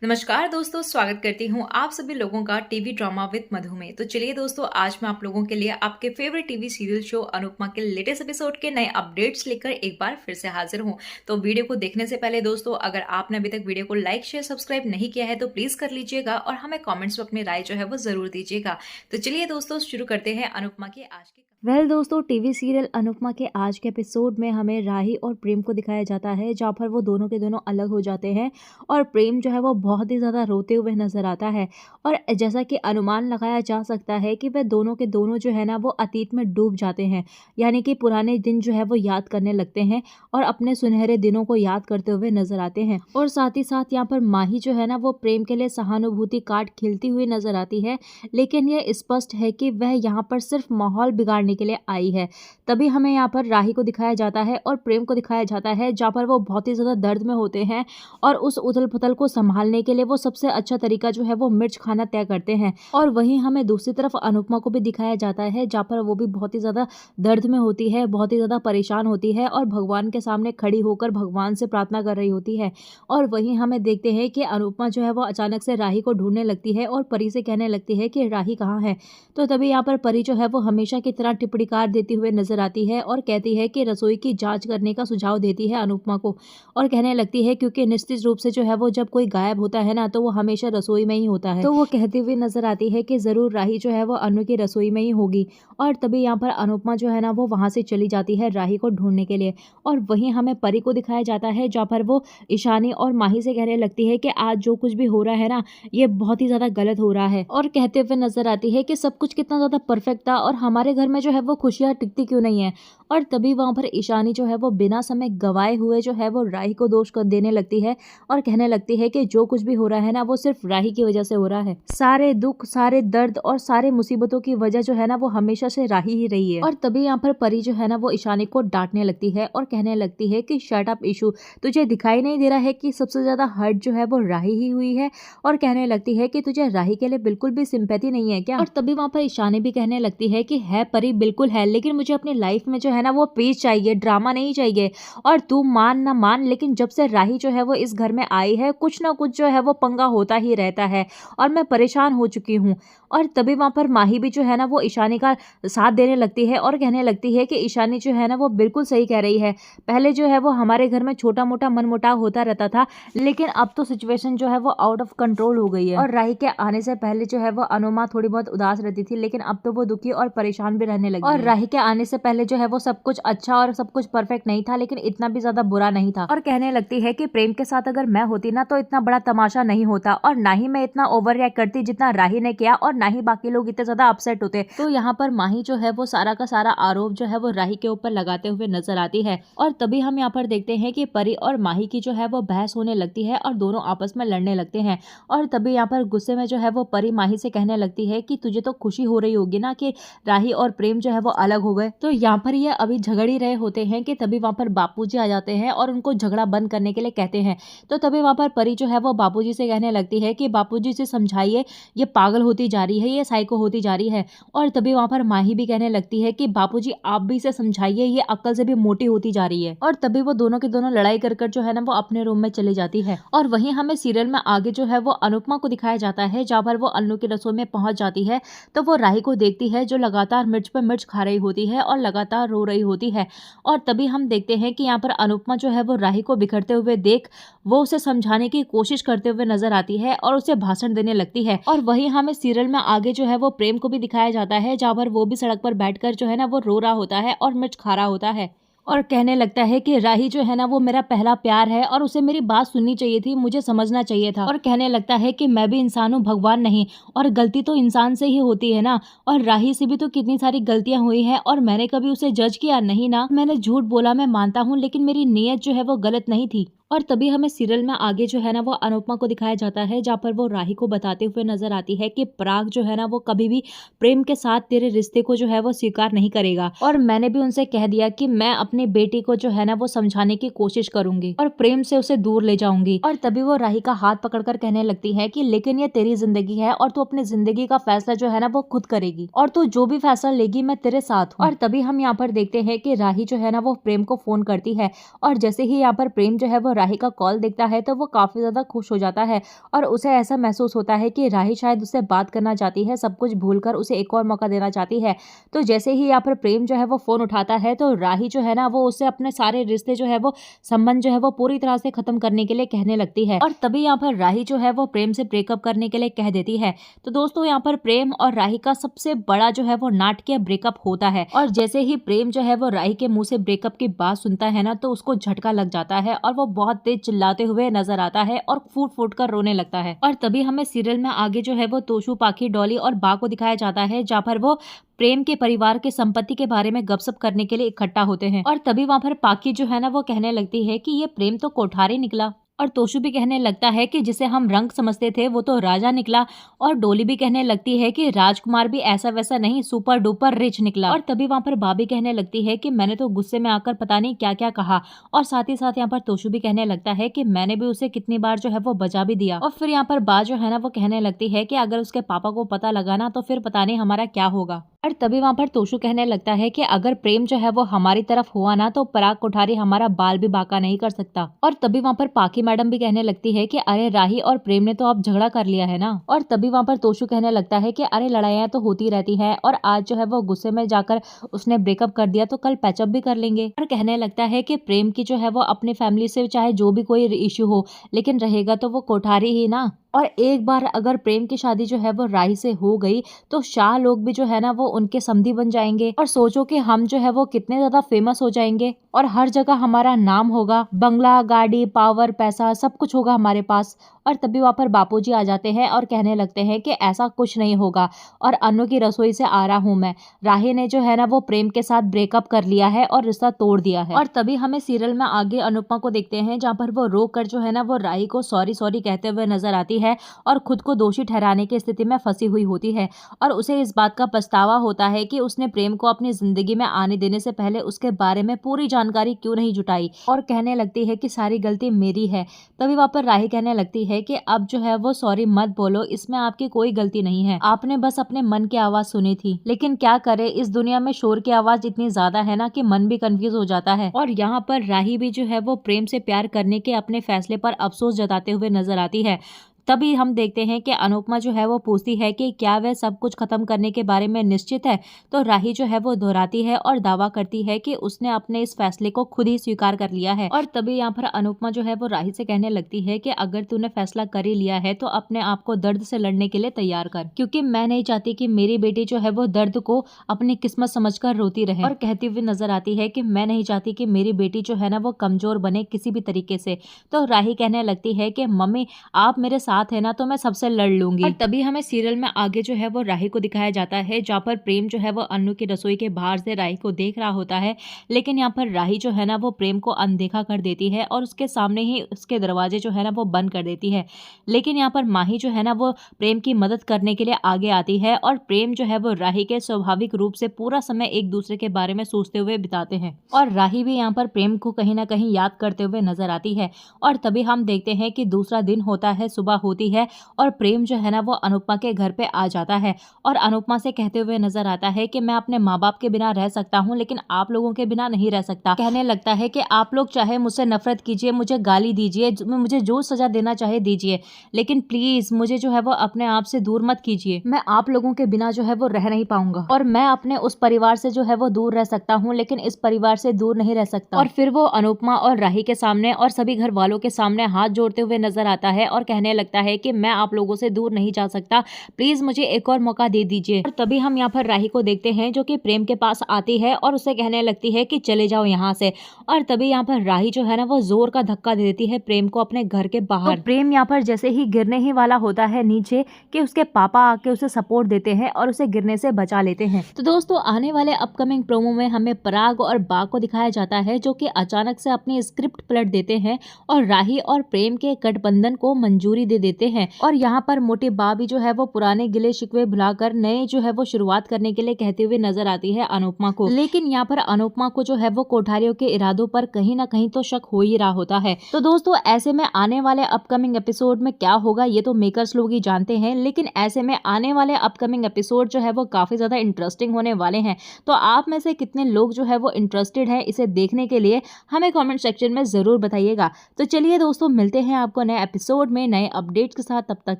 नमस्कार दोस्तों, स्वागत करती हूँ आप सभी लोगों का टीवी ड्रामा विद मधु में। तो चलिए दोस्तों, आज मैं आप लोगों के लिए आपके favourite TV serial show Anupama के लेटेस्ट एपिसोड के नए अपडेट्स लेकर एक बार फिर से हाजिर हूँ। तो वीडियो को देखने से पहले दोस्तों, अगर आपने अभी तक वीडियो को लाइक शेयर सब्सक्राइब नहीं किया है तो प्लीज कर लीजिएगा और हमें कॉमेंट्स में अपनी राय जो है वो जरूर दीजिएगा। तो चलिए दोस्तों, शुरू करते हैं अनुपमा की आज की। दोस्तों, टीवी सीरियल अनुपमा के आज के एपिसोड में हमें राही और प्रेम को दिखाया जाता है, जहाँ पर वो दोनों के दोनों अलग हो जाते हैं और प्रेम जो है वो बहुत ही ज़्यादा रोते हुए नजर आता है। और जैसा कि अनुमान लगाया जा सकता है कि वह दोनों के दोनों जो है ना वो अतीत में डूब जाते हैं, यानी कि पुराने दिन जो है वो याद करने लगते हैं और अपने सुनहरे दिनों को याद करते हुए नजर आते हैं। और साथ ही साथ यहाँ पर माही जो है ना वो प्रेम के लिए सहानुभूति कार्ड खिलती हुई नजर आती है, लेकिन यह स्पष्ट है कि वह यहाँ पर सिर्फ माहौल बिगाड़ने के लिए आई है। तभी हमें यहाँ पर राही को दिखाया जाता है और प्रेम को दिखाया जाता है, जहाँ पर वो बहुत ही ज्यादा दर्द में होते हैं और उस उथल पुथल को संभालने के लिए वो सबसे अच्छा तरीका जो है वो मिर्च खाना तय करते हैं। और वहीं हमें दूसरी तरफ अनुपमा को भी दिखाया जाता है, जहाँ पर वो भी बहुत ही ज्यादा दर्द में होती है, बहुत ही ज्यादा परेशान होती है और भगवान के सामने खड़ी होकर भगवान से प्रार्थना कर रही होती है। और वहीं हमें देखते हैं कि अनुपमा जो है वो अचानक से राही को ढूंढने लगती है और परी से कहने लगती है कि राही कहाँ है। तो तभी यहाँ पर परी जो है वो हमेशा की तरह टिप्पणी कार देती हुए नजर आती है और कहती है कि रसोई की जांच करने का सुझाव देती है अनुपमा को, और कहने लगती है क्योंकि निश्चित रूप से जो है वो जब कोई गायब होता है ना तो वो हमेशा रसोई में ही होता है। तो वो कहती हुई नजर आती है कि जरूर राही जो है वो अनु की रसोई में ही होगी। और तभी यहाँ पर अनुपमा जो है ना वो वहां से चली जाती है राही को ढूंढने के लिए। और वहीं हमें परी को दिखाया जाता है, जहाँ पर वो ईशानी और माही से कहने लगती है कि आज जो कुछ भी हो रहा है ना ये बहुत ही ज्यादा गलत हो रहा है, और कहते हुए नजर आती है कि सब कुछ कितना ज्यादा परफेक्ट था और हमारे घर में जो है वो खुशियां टिकती क्यों नहीं है। और तभी वहां पर ईशानी जो है वो बिना समय गवाए हुए जो है वो राही को दोष कर देने लगती है और कहने लगती है कि जो कुछ भी हो रहा है ना वो सिर्फ राही की वजह से हो रहा है। सारे दुख, सारे दर्द और सारे मुसीबतों की वजह जो है ना वो हमेशा से राही ही रही है। और तभी यहाँ पर परी जो है ना वो ईशानी को डांटने लगती है और कहने लगती है कि शट अप ईशू, तुझे दिखाई नहीं दे रहा है कि सबसे ज्यादा हर्ट जो है वो राही ही हुई है। और कहने लगती है कि तुझे राही के लिए बिल्कुल भी सिंपैथी नहीं है क्या। और तभी वहां पर ईशानी भी कहने लगती है कि है परी, बिल्कुल है, लेकिन मुझे अपनी लाइफ में जो है ना वो पीस चाहिए, ड्रामा नहीं चाहिए। और तू मान ना मान, लेकिन जब से राही जो है वो इस घर में आई है कुछ ना कुछ जो है वो पंगा होता ही रहता है और मैं परेशान हो चुकी हूँ। और तभी वहां पर माही भी जो है ना वो ईशानी का साथ देने लगती है और कहने लगती है कि ईशानी जो है ना वो बिल्कुल सही कह रही है। पहले जो है वो हमारे घर में छोटा मोटा मनमुटाव होता रहता था, लेकिन अब तो सिचुएशन जो है वो आउट ऑफ कंट्रोल हो गई है। और राही के आने से पहले जो है वो अनुमा थोड़ी बहुत उदास रहती थी, लेकिन अब तो वो दुखी और परेशान भी रहने लगी। और राही के आने से पहले जो है वो सब कुछ अच्छा और सब कुछ परफेक्ट नहीं था, लेकिन इतना भी ज्यादा बुरा नहीं था। और कहने लगती है कि प्रेम के साथ अगर मैं होती ना तो इतना बड़ा तमाशा नहीं होता और ना ही मैं इतना ओवर रिएक्ट करती जितना राही ने किया, और ना ही बाकी लोग इतने ज्यादा अपसेट होते। तो यहाँ पर माही जो है वो सारा का सारा आरोप जो है वो राही के ऊपर लगाते हुए नजर आती है। और तभी हम यहाँ पर देखते हैं कि परी और माही की जो है वो बहस होने लगती है और दोनों आपस में लड़ने लगते हैं। और तभी यहाँ पर गुस्से में जो है वो परी माही से कहने लगती है कि तुझे तो खुशी हो रही होगी ना कि राही और प्रेम जो है वो अलग हो गए। तो यहाँ पर ये अभी झगड़ ही रहे होते हैं कि तभी वहां पर बापूजी आ जाते हैं और उनको झगड़ा बंद करने के लिए कहते हैं। तो तभी वहां पर परी जो है वो बापूजी से कहने लगती है कि बापूजी से समझाइए, ये पागल होती जा रही है, ये साइको होती जा रही है। और तभी वहां पर माही भी कहने लगती है कि बापूजी आप भी इसे समझाइए, ये अक्ल से भी मोटी होती जा रही है। और तभी वो दोनों के दोनों लड़ाई कर जो है ना वो अपने रूम में चली जाती है। और वहीं हमें सीरियल में आगे जो है वो अनुपमा को दिखाया जाता है, जहाँ पर वो अन्नू की रसोई में पहुंच जाती है। तो वो राही को देखती है जो लगातार मिर्च पर मिर्च खा रही होती है और लगातार रो रही होती है। और तभी हम देखते हैं कि यहाँ पर अनुपमा जो है वो राही को बिखरते हुए देख वो उसे समझाने की कोशिश करते हुए नजर आती है और उसे भाषण देने लगती है। और वहीं हमें सीरियल में आगे जो है वो प्रेम को भी दिखाया जाता है, जहाँ पर वो भी सड़क पर बैठकर जो है ना वो रो रहा होता है और मिर्च खा रहा होता है और कहने लगता है कि राही जो है ना वो मेरा पहला प्यार है और उसे मेरी बात सुननी चाहिए थी, मुझे समझना चाहिए था। और कहने लगता है कि मैं भी इंसान हूँ, भगवान नहीं, और गलती तो इंसान से ही होती है ना, और राही से भी तो कितनी सारी गलतियां हुई हैं और मैंने कभी उसे जज किया नहीं ना, मैंने झूठ बोला मैं मानता हूँ, लेकिन मेरी नीयत जो है वो गलत नहीं थी। और तभी हमें सीरियल में आगे जो है ना वो अनुपमा को दिखाया जाता है, जहाँ पर वो राही को बताते हुए नजर आती है कि पराग जो है ना वो कभी भी प्रेम के साथ तेरे रिश्ते को जो है वो स्वीकार नहीं करेगा, और मैंने भी उनसे कह दिया कि मैं अपनी बेटी को जो है ना वो समझाने की कोशिश करूंगी और प्रेम से उसे दूर ले जाऊंगी। और तभी वो राही का हाथ पकड़कर कहने लगती है कि लेकिन ये तेरी जिंदगी है और तू अपनी जिंदगी का फैसला जो है ना वो खुद करेगी, और तू जो भी फैसला लेगी मैं तेरे साथ हूँ। और तभी हम यहाँ पर देखते हैं कि राही जो है ना वो प्रेम को फोन करती है, और जैसे ही यहाँ पर प्रेम जो है वो राही का कॉल देखता है तो वो काफी ज्यादा खुश हो जाता है और उसे ऐसा महसूस होता है कि राही शायद उससे बात करना चाहती है, सब कुछ भूलकर उसे एक और मौका देना चाहती है। तो जैसे ही यहाँ पर प्रेम जो है वो फोन उठाता है तो राही जो है ना वो उससे अपने सारे रिश्ते जो है वो संबंध जो है वो पूरी तरह से खत्म करने के लिए कहने लगती है और तभी यहाँ पर राही जो है वो प्रेम से ब्रेकअप करने के लिए कह देती है। तो दोस्तों यहाँ पर प्रेम और राही का सबसे बड़ा जो है वो नाटकीय ब्रेकअप होता है और जैसे ही प्रेम जो है वो राही के मुंह से ब्रेकअप की बात सुनता है ना तो उसको झटका लग जाता है और वो बहुत तेज चिल्लाते हुए नजर आता है और फूट फूट कर रोने लगता है। और तभी हमें सीरियल में आगे जो है वो तोशु, पाखी, डॉली और बा को दिखाया जाता है जहाँ पर वो प्रेम के परिवार के संपत्ति के बारे में गपशप करने के लिए इकट्ठा होते हैं। और तभी वहां पर पाखी जो है ना वो कहने लगती है कि ये प्रेम तो कोठारी निकला और तोशु भी कहने लगता है कि जिसे हम रंग समझते थे वो तो राजा निकला और डोली भी कहने लगती है कि राजकुमार भी ऐसा वैसा नहीं, सुपर डुपर रिच निकला। और तभी वहां पर बाबी कहने लगती है कि मैंने तो गुस्से में आकर पता नहीं क्या क्या कहा और साथ ही साथ यहाँ पर तोशु भी कहने लगता है कि मैंने भी उसे कितनी बार जो है वो बजा भी दिया। और फिर यहाँ पर बा जो है ना वो कहने लगती है कि अगर उसके पापा को पता लगा ना तो फिर पता नहीं हमारा क्या होगा। और तभी वहां पर तोशु कहने लगता है कि अगर प्रेम जो है वो हमारी तरफ हुआ ना तो पराग कोठारी हमारा बाल भी बांका नहीं कर सकता। और तभी वहां पर पाखी मैडम भी कहने लगती है कि अरे राही और प्रेम ने तो अब झगड़ा कर लिया है ना। और तभी वहां पर तोशु कहने लगता है कि अरे लड़ाइयां तो होती रहती हैं और आज जो है वो गुस्से में जाकर उसने ब्रेकअप कर दिया तो कल पैचअप भी कर लेंगे। और कहने लगता है कि प्रेम की जो है वो अपनी फैमिली से चाहे जो भी कोई इश्यू हो लेकिन रहेगा तो वो कोठारी ही ना। और एक बार अगर प्रेम की शादी जो है वो राही से हो गई तो शाह लोग भी जो है ना वो उनके समधी बन जाएंगे और सोचो कि हम जो है वो कितने ज्यादा फेमस हो जाएंगे और हर जगह हमारा नाम होगा, बंगला, गाड़ी, पावर, पैसा सब कुछ होगा हमारे पास। और तभी वहां पर बापूजी आ जाते हैं और कहने लगते हैं कि ऐसा कुछ नहीं होगा और अनु की रसोई से आ रहा हूं मैं। राही ने जो है ना वो प्रेम के साथ ब्रेकअप कर लिया है और रिश्ता तोड़ दिया है। और तभी हमें सीरियल में आगे अनुपमा को देखते हैं जहाँ पर वो रो कर जो है ना वो राही को सॉरी सॉरी कहते हुए नजर आती है और खुद को दोषी ठहराने की स्थिति में फंसी हुई होती है और उसे इस बात का पछतावा होता है कि उसने प्रेम को अपनी जिंदगी में आने देने से पहले उसके बारे में पूरी जानकारी क्यों नहीं जुटाई और कहने लगती है कि सारी गलती मेरी है। तभी वहां पर राही कहने लगती है कि अब जो है वो सॉरी मत बोलो, इसमें आपकी कोई गलती नहीं है, आपने बस अपने मन की आवाज सुनी थी। लेकिन क्या करे, इस दुनिया में शोर की आवाज इतनी ज्यादा है ना कि मन भी कंफ्यूज हो जाता है। और यहाँ पर राही भी जो है वो प्रेम से प्यार करने के अपने फैसले पर अफसोस जताते हुए नजर आती है। तभी हम देखते हैं कि अनुपमा जो है वो पूछती है कि क्या वह सब कुछ खत्म करने के बारे में निश्चित है। तो राही जो है वो दोहराती है और दावा करती है कि उसने अपने इस फैसले को खुद ही स्वीकार कर लिया है। और तभी यहाँ पर अनुपमा जो है वो राही से कहने लगती है कि अगर तूने फैसला कर ही लिया है तो अपने आप को दर्द से लड़ने के लिए तैयार कर, क्योंकि मैं नहीं चाहती कि मेरी बेटी जो है वो दर्द को अपनी किस्मत समझकर रोती रहे। और कहती हुई नजर आती है कि मैं नहीं चाहती कि मेरी बेटी जो है ना वो कमजोर बने किसी भी तरीके से। तो राही कहने लगती है कि मम्मी आप मेरे साथ है ना तो मैं सबसे लड़ लूंगी। और तभी हमें सीरियल में आगे जो है वो राही को दिखाया जाता है जहाँ पर प्रेम जो है वो अनु की रसोई के बाहर से राही को देख रहा होता है, लेकिन यहाँ पर राही जो है ना वो प्रेम को अनदेखा कर देती है और उसके सामने ही उसके दरवाजे जो है ना वो बंद कर देती है। लेकिन यहाँ पर माही जो है ना वो प्रेम की मदद करने के लिए आगे आती है और प्रेम जो है वो राही के स्वाभाविक रूप से पूरा समय एक दूसरे के बारे में सोचते हुए बिताते हैं और राही भी यहाँ पर प्रेम को कहीं ना कहीं याद करते हुए नजर आती है। और तभी हम देखते हैं कि दूसरा दिन होता है, सुबह होती है और प्रेम जो है ना वो अनुपमा के घर पे आ जाता है और अनुपमा से कहते हुए नजर आता है कि मैं अपने माँ बाप के बिना रह सकता हूँ लेकिन आप लोगों के बिना नहीं रह सकता। कहने लगता है कि आप लोग चाहे मुझसे नफरत कीजिए, मुझे गाली दीजिए, मुझे जो सजा देना चाहे दीजिए, लेकिन प्लीज मुझे जो है वो अपने आप से दूर मत कीजिए। मैं आप लोगों के बिना जो है वो रह नहीं पाऊंगा और मैं अपने उस परिवार से जो है वो दूर रह सकता हूँ लेकिन इस परिवार से दूर नहीं रह सकता। और फिर वो अनुपमा और राही के सामने और सभी घर वालों के सामने हाथ जोड़ते हुए नजर आता है और कहने लगता है कि मैं आप लोगों से दूर नहीं जा सकता, प्लीज मुझे एक और मौका दे दीजिए। और तभी हम यहाँ पर राही को देखते हैं जो कि प्रेम के पास आती है और उसे कहने लगती है कि चले जाओ यहाँ से। और तभी यहाँ पर राही जो है ना वो जोर का धक्का दे देती है प्रेम को अपने घर के बाहर। तो प्रेम यहाँ पर जैसे ही गिरने ही वाला होता है नीचे कि उसके पापा आके उसे सपोर्ट देते हैं और उसे गिरने से बचा लेते हैं। तो दोस्तों आने वाले अपकमिंग प्रोमो में हमें पराग और बा को दिखाया जाता है जो कि अचानक से अपनी स्क्रिप्ट पलट देते हैं और राही और प्रेम के गठबंधन को मंजूरी दे देते हैं और यहाँ पर मोटी बा भी जो है वो पुराने गिले शिकवे भुलाकर नए जो है वो शुरुआत करने के लिए कहते हुए नजर आती है अनुपमा को। लेकिन यहाँ पर अनुपमा को जो है वो कोठारियों के इरादों पर कहीं ना कहीं तो शक हो ही रहा होता है। तो दोस्तों ऐसे में आने वाले अपकमिंग एपिसोड में क्या होगा ये तो मेकर्स लोग ही जानते हैं, लेकिन ऐसे में आने वाले अपकमिंग एपिसोड जो है वो काफी ज्यादा इंटरेस्टिंग होने वाले हैं। तो आप में से कितने लोग जो है वो इंटरेस्टेड है इसे देखने के लिए, हमें कमेंट सेक्शन में जरूर बताइएगा। तो चलिए दोस्तों, मिलते हैं आपको नए एपिसोड में नए अपडेट्स के साथ। तब तक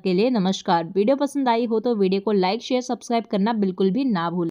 के लिए नमस्कार। वीडियो पसंद आई हो तो वीडियो को लाइक शेयर सब्सक्राइब करना बिल्कुल भी ना भूलें।